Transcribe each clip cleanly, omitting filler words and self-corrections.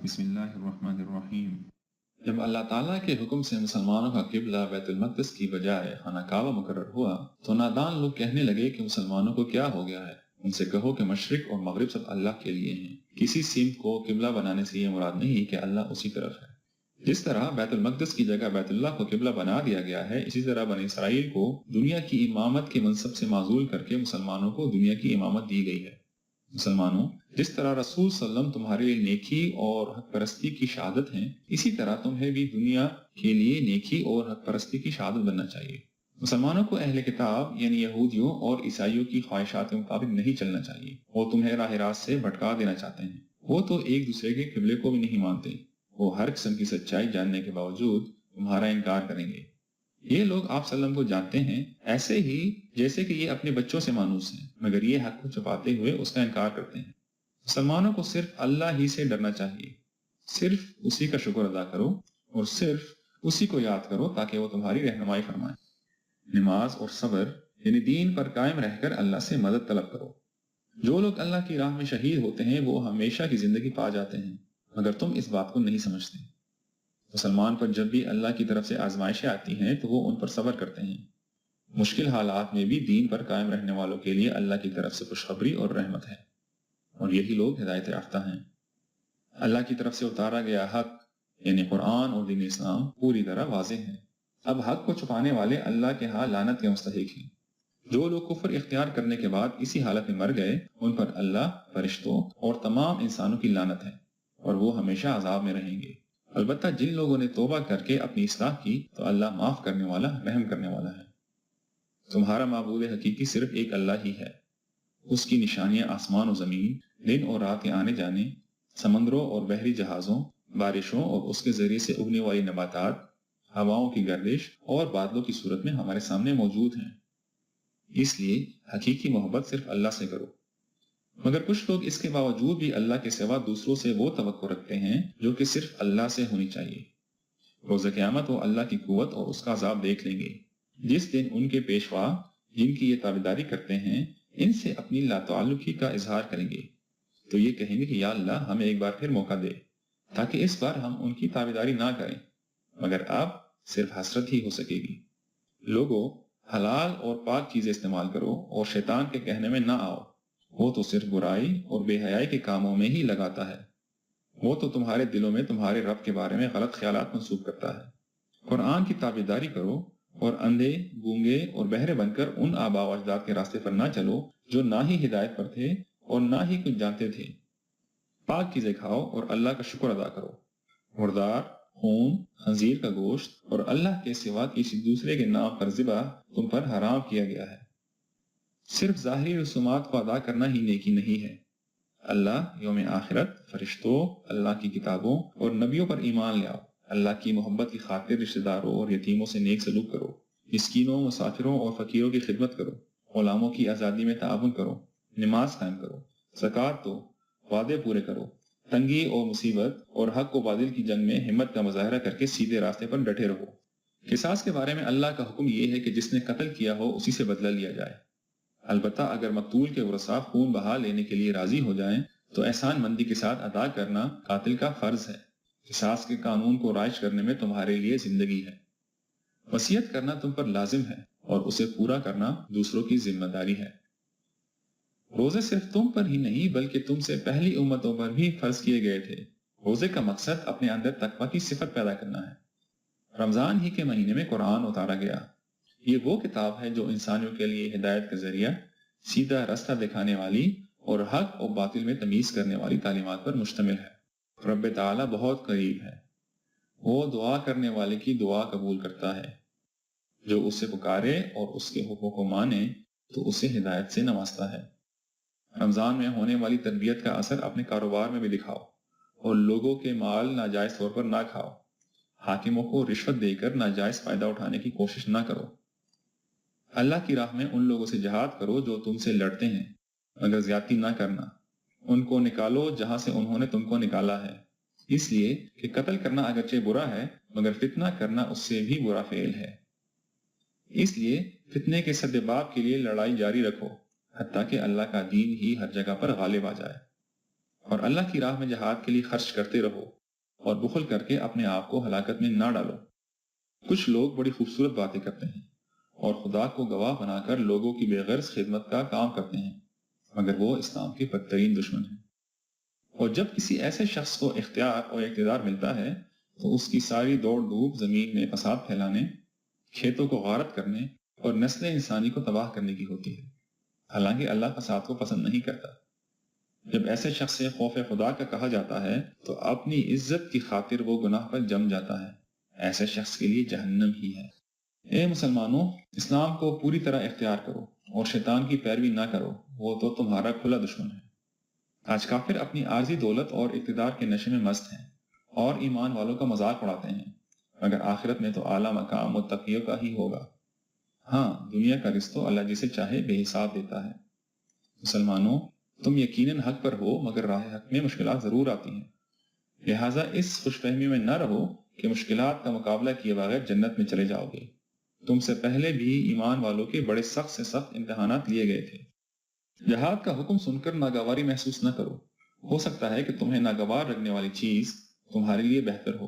بسم اللہ الرحمن الرحیم۔ جب اللہ تعالیٰ کے حکم سے مسلمانوں کا قبلہ بیت المقدس کی بجائے خانہ کعبہ مقرر ہوا تو نادان لوگ کہنے لگے کہ مسلمانوں کو کیا ہو گیا ہے۔ ان سے کہو کہ مشرق اور مغرب سب اللہ کے لیے ہیں، کسی سمت کو قبلہ بنانے سے یہ مراد نہیں کہ اللہ اسی طرف ہے۔ جس طرح بیت المقدس کی جگہ بیت اللہ کو قبلہ بنا دیا گیا ہے، اسی طرح بنی اسرائیل کو دنیا کی امامت کے منصب سے معزول کر کے مسلمانوں کو دنیا کی امامت دی گئی ہے۔ مسلمانوں، جس طرح رسول صلی اللہ علیہ وسلم تمہارے لیے نیکی اور حق پرستی کی شہادت ہیں، اسی طرح تمہیں بھی دنیا کے لیے نیکی اور حق پرستی کی شہادت بننا چاہیے۔ مسلمانوں کو اہل کتاب یعنی یہودیوں اور عیسائیوں کی خواہشات کے مطابق نہیں چلنا چاہیے۔ وہ تمہیں راہ راست سے بھٹکا دینا چاہتے ہیں۔ وہ تو ایک دوسرے کے قبلے کو بھی نہیں مانتے۔ وہ ہر قسم کی سچائی جاننے کے باوجود تمہارا انکار کریں گے۔ یہ لوگ آپ صلی اللہ علیہ وسلم کو جانتے ہیں ایسے ہی جیسے کہ یہ اپنے بچوں سے مانوس ہیں، مگر یہ حق کو چھپاتے ہوئے اس کا انکار کرتے ہیں۔ مسلمانوں کو صرف اللہ ہی سے ڈرنا چاہیے، صرف اسی کا شکر ادا کرو اور صرف اسی کو یاد کرو تاکہ وہ تمہاری رہنمائی فرمائے۔ نماز اور صبر یعنی دین پر قائم رہ کر اللہ سے مدد طلب کرو۔ جو لوگ اللہ کی راہ میں شہید ہوتے ہیں وہ ہمیشہ کی زندگی پا جاتے ہیں، مگر تم اس بات کو نہیں سمجھتے۔ مسلمان پر جب بھی اللہ کی طرف سے آزمائشیں آتی ہیں تو وہ ان پر صبر کرتے ہیں۔ مشکل حالات میں بھی دین پر قائم رہنے والوں کے لیے اللہ کی طرف سے خوشخبری اور رحمت ہے، اور یہی لوگ ہدایت یافتہ ہیں۔ اللہ کی طرف سے اتارا گیا حق یعنی قرآن اور دین اسلام پوری طرح واضح ہے۔ اب حق کو چھپانے والے اللہ کے ہاں لعنت کے مستحق ہیں۔ جو لوگ کفر اختیار کرنے کے بعد اسی حالت میں مر گئے ان پر اللہ، فرشتوں اور تمام انسانوں کی لعنت ہے، اور وہ ہمیشہ عذاب میں رہیں گے۔ البتہ جن لوگوں نے توبہ کر کے اپنی اصلاح کی تو اللہ معاف کرنے والا، رحم کرنے والا ہے۔ تمہارا معبود حقیقی صرف ایک اللہ ہی ہے۔ اس کی نشانیاں آسمان و زمین، دن اور رات کے آنے جانے، سمندروں اور بحری جہازوں، بارشوں اور اس کے ذریعے سے اگنے والی نباتات، ہواؤں کی گردش اور بادلوں کی صورت میں ہمارے سامنے موجود ہیں۔ اس لیے حقیقی محبت صرف اللہ سے کرو۔ مگر کچھ لوگ اس کے باوجود بھی اللہ کے سوا دوسروں سے وہ توقع رکھتے ہیں جو کہ صرف اللہ سے ہونی چاہیے۔ روز قیامت وہ اللہ کی قوت اور اس کا عذاب دیکھ لیں گے، جس دن ان کے پیشوا جن کی یہ تابعداری کرتے ہیں ان سے اپنی لاتعلقی کا اظہار کریں گے، تو یہ کہیں گے کہ یا اللہ ہمیں ایک بار پھر موقع دے تاکہ اس بار ہم ان کی تابعداری نہ کریں، مگر اب صرف حسرت ہی ہو سکے گی۔ لوگوں، حلال اور پاک چیزیں استعمال کرو اور شیطان کے کہنے میں نہ آؤ، وہ تو صرف برائی اور بے حیائی کے کاموں میں ہی لگاتا ہے۔ وہ تو تمہارے دلوں میں تمہارے رب کے بارے میں غلط خیالات منسوب کرتا ہے۔ قرآن کی تابعداری کرو اور اندھے، گونگے اور بہرے بن کر ان آباء و اجداد کے راستے پر نہ چلو جو نہ ہی ہدایت پر تھے اور نہ ہی کچھ جانتے تھے۔ پاک چیزیں کھاؤ اور اللہ کا شکر ادا کرو۔ مردار، خون، خنزیر کا گوشت اور اللہ کے سوا کسی دوسرے کے نام پر ذبح تم پر حرام کیا گیا ہے۔ صرف ظاہری رسومات کو ادا کرنا ہی نیکی نہیں ہے۔ اللہ، یوم آخرت، فرشتوں، اللہ کی کتابوں اور نبیوں پر ایمان لے آؤ۔ اللہ کی محبت کی خاطر رشتہ داروں اور یتیموں سے نیک سلوک کرو۔ مسکینوں، مسافروں اور فقیروں کی خدمت کرو۔ غلاموں کی آزادی میں تعاون کرو۔ نماز قائم کرو۔ زکوٰۃ دو۔ وعدے پورے کرو۔ تنگی اور مصیبت اور حق و باطل کی جنگ میں ہمت کا مظاہرہ کر کے سیدھے راستے پر ڈٹے رہو۔ قصاص کے بارے میں اللہ کا حکم یہ ہے کہ جس نے قتل کیا ہو اسی سے بدلہ لیا جائے۔ البتہ اگر مقتول کے ورثاء خون بہا لینے کے لیے راضی ہو جائیں تو احسان مندی کے ساتھ ادا کرنا قاتل کا فرض ہے۔ قصاص کے قانون کو رائج کرنے میں تمہارے لیے زندگی ہے۔ وصیت کرنا تم پر لازم ہے اور اسے پورا کرنا دوسروں کی ذمہ داری ہے۔ روزے صرف تم پر ہی نہیں بلکہ تم سے پہلی امتوں پر بھی فرض کیے گئے تھے۔ روزے کا مقصد اپنے اندر تقویٰ کی صفت پیدا کرنا ہے۔ رمضان ہی کے مہینے میں قرآن اتارا گیا۔ یہ وہ کتاب ہے جو انسانوں کے لیے ہدایت کا ذریعہ، سیدھا راستہ دکھانے والی اور حق اور باطل میں تمیز کرنے والی تعلیمات پر مشتمل ہے۔ رب تعالیٰ بہت قریب ہے، وہ دعا کرنے والے کی دعا قبول کرتا ہے۔ جو اسے پکارے اور اس کے حکموں کو مانے تو اسے ہدایت سے نوازتا ہے۔ رمضان میں ہونے والی تربیت کا اثر اپنے کاروبار میں بھی دکھاؤ اور لوگوں کے مال ناجائز طور پر نہ کھاؤ۔ حاکموں کو رشوت دے کر ناجائز فائدہ اٹھانے کی کوشش نہ کرو۔ اللہ کی راہ میں ان لوگوں سے جہاد کرو جو تم سے لڑتے ہیں، مگر زیادتی نہ کرنا۔ ان کو نکالو جہاں سے انہوں نے تم کو نکالا ہے، اس لیے کہ قتل کرنا اگرچہ برا ہے مگر فتنہ کرنا اس سے بھی برا فعل ہے۔ اس لیے فتنے کے سدباب کے لیے لڑائی جاری رکھو حتیٰ کہ اللہ کا دین ہی ہر جگہ پر غالب آ جائے۔ اور اللہ کی راہ میں جہاد کے لیے خرچ کرتے رہو اور بخل کر کے اپنے آپ کو ہلاکت میں نہ ڈالو۔ کچھ لوگ بڑی خوبصورت باتیں کرتے ہیں اور خدا کو گواہ بنا کر لوگوں کی بے غرض خدمت کا کام کرتے ہیں، مگر وہ اسلام کے بدترین دشمن ہیں۔ اور جب کسی ایسے شخص کو اختیار اور اقتدار ملتا ہے تو اس کی ساری دوڑ دھوپ زمین میں فساد پھیلانے، کھیتوں کو غارت کرنے اور نسل انسانی کو تباہ کرنے کی ہوتی ہے، حالانکہ اللہ فساد کو پسند نہیں کرتا۔ جب ایسے شخص سے خوف خدا کا کہا جاتا ہے تو اپنی عزت کی خاطر وہ گناہ پر جم جاتا ہے، ایسے شخص کے لیے جہنم ہی ہے۔ اے مسلمانوں، اسلام کو پوری طرح اختیار کرو اور شیطان کی پیروی نہ کرو، وہ تو تمہارا کھلا دشمن ہے۔ آج کافر اپنی عارضی دولت اور اقتدار کے نشے میں مست ہیں اور ایمان والوں کا مذاق اڑاتے ہیں، مگر آخرت میں تو اعلیٰ مقام متقیوں کا ہی ہوگا۔ ہاں، دنیا کا رزق تو اللہ جسے چاہے بے حساب دیتا ہے۔ مسلمانوں، تم یقیناً حق پر ہو، مگر راہ حق میں مشکلات ضرور آتی ہیں، لہٰذا اس خوش فہمی میں نہ رہو کہ مشکلات کا مقابلہ کیے بغیر جنت میں چلے جاؤ گے۔ تم سے پہلے بھی ایمان والوں کے بڑے سخت سے سخت امتحانات لیے گئے تھے۔ جہاد کا حکم سن کر ناگواری محسوس نہ کرو، ہو سکتا ہے کہ تمہیں ناگوار لگنے والی چیز تمہارے لیے بہتر ہو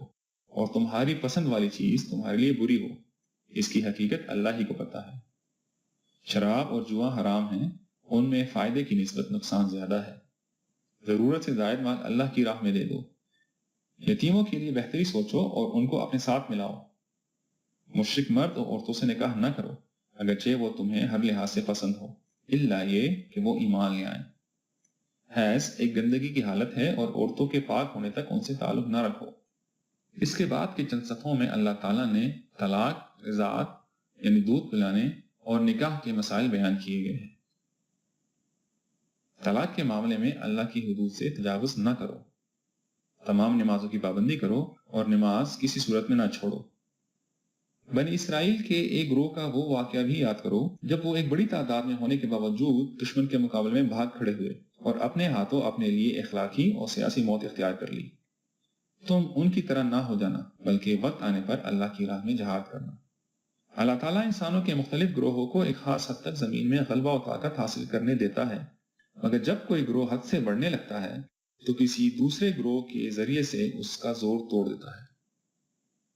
اور تمہاری پسند والی چیز تمہارے لیے بری ہو، اس کی حقیقت اللہ ہی کو پتہ ہے۔ شراب اور جوا حرام ہیں، ان میں فائدے کی نسبت نقصان زیادہ ہے۔ ضرورت سے زائد مال اللہ کی راہ میں دے دو۔ یتیموں کے لیے بہتری سوچو اور ان کو اپنے ساتھ ملاؤ۔ مشرک مرد اور عورتوں سے نکاح نہ کرو، اگرچہ وہ تمہیں ہر لحاظ سے پسند ہو، الا یہ کہ وہ ایمان لے آئیں۔ حیض ایک گندگی کی حالت ہے اور عورتوں کے پاک ہونے تک ان سے تعلق نہ رکھو۔ اس کے بعد کے چند صفحوں میں اللہ تعالیٰ نے طلاق، رضاعت یعنی دودھ پلانے اور نکاح کے مسائل بیان کیے گئے ہیں۔ طلاق کے معاملے میں اللہ کی حدود سے تجاوز نہ کرو۔ تمام نمازوں کی پابندی کرو اور نماز کسی صورت میں نہ چھوڑو۔ بنی اسرائیل کے ایک گروہ کا وہ واقعہ بھی یاد کرو جب وہ ایک بڑی تعداد میں ہونے کے باوجود دشمن کے مقابلے میں بھاگ کھڑے ہوئے اور اپنے ہاتھوں اپنے لیے اخلاقی اور سیاسی موت اختیار کر لی۔ تم ان کی طرح نہ ہو جانا، بلکہ وقت آنے پر اللہ کی راہ میں جہاد کرنا۔ اللہ تعالیٰ انسانوں کے مختلف گروہوں کو ایک خاص حد تک زمین میں غلبہ و طاقت حاصل کرنے دیتا ہے، مگر جب کوئی گروہ حد سے بڑھنے لگتا ہے تو کسی دوسرے گروہ کے ذریعے سے اس کا زور توڑ دیتا ہے۔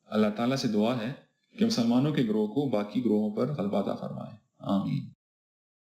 اللہ تعالیٰ سے دعا ہے کہ مسلمانوں کے گروہ کو باقی گروہوں پر غلبہ عطا فرمائے۔ آمین۔